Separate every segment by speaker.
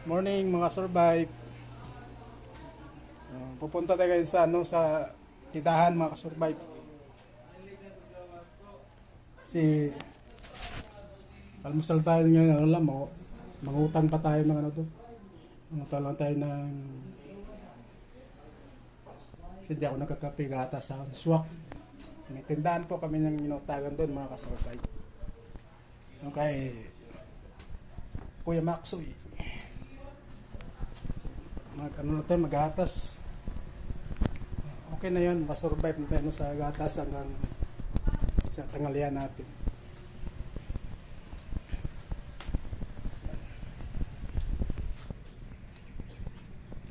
Speaker 1: Morning mga survive. Pupunta tayo ngayon sa sa tindahan mga survive. Si almusal tayo ngayon, ano lang, mangutang pa tayo ng ano to. Mangutang lang tayo ng hindi ako nagkakape gatas sa swak. May tindahan po kami ng inutagan doon mga kasurvive. Yung kay Kuya Maxoy. Ano na tayo, maghatas. Okay na yun, masurvive na tayo sa gatas hanggang sa tanghalian natin.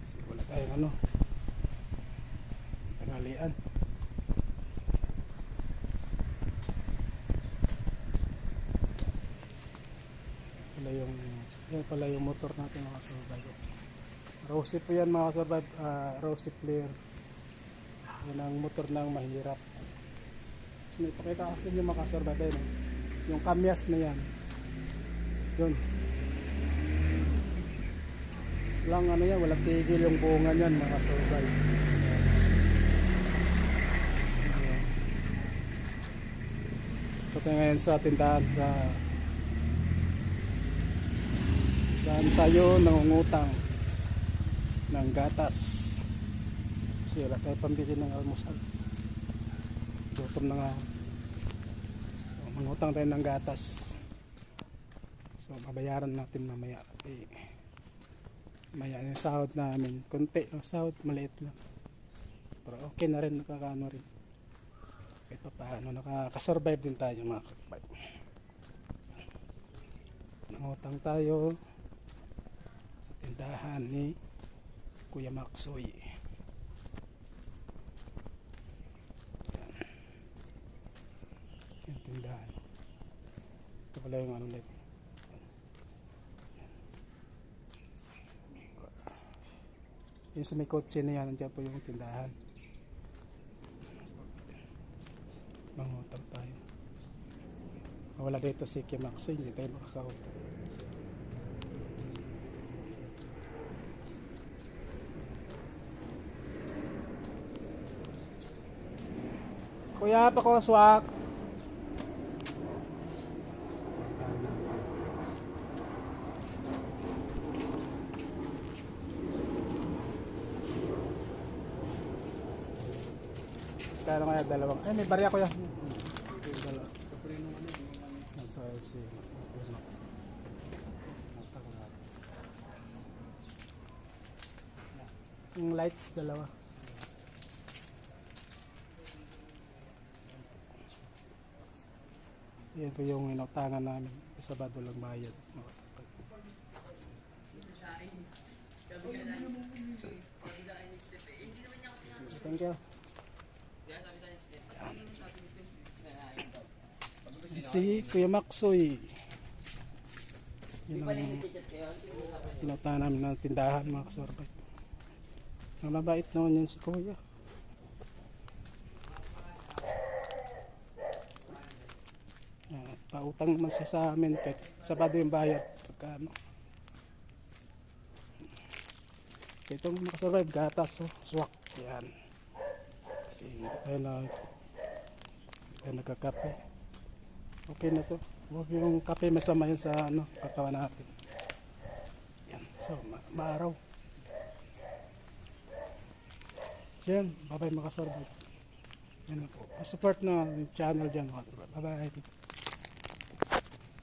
Speaker 1: Kasi wala tayong tanghalian. Yan pala yung motor natin mga survive. Rosy po yan mga survive, Rosy Flare. Yan ang motor ng mahirap. May pakita kasi yung mga survive yun. Yung kamyas na yan. Yun. Walang yan, walang tigil yung bunga yan mga survive. So tayo ngayon sa tindahan saan tayo nangungutang ng gatas kasi wala tayo pambili ng almusal. Gutom na nga. So, mangutang tayo ng gatas, so mabayaran natin mamaya kasi maya yung sahod namin konti, sahod maliit lang pero okay na rin, nakakaano rin kahit pa paano, nakakasurvive din tayo mga kapag nangutang tayo sa tindahan ni Kuya Maxoy. Yan. Yung tindahan. Ito pala yung ulit. Yung sa may kotse na yan, nandiyan po yung tindahan. Mangutang tayo. Wala dito si Kuya Maxoy, hindi tayo makakautang. Kuya, pakoswak. Kaya kaya dalawang. Ay, may barya kuya. Dalawa. So, I'll see. Yung lights, dalawa. Yan po yung inutangan namin. Sabado lang bayad. Thank you. Si Kuya Maxoy. Yun ang inutangan namin ng tindahan mga kasurvive. Ang mabait naman yan si Kuya. Pautang naman siya sa amin kahit Sabado yung bayad pagkano. Itong makasurvive gatas, swak yan. Kasi hindi tayo nagkakape. Okay na to. Huwag yung kape masama yun sa katawan natin. Yan. So maaraw. Yan, bye bye makasurvive. Yan po. Support na yung channel dyan makasurvive. Bye bye.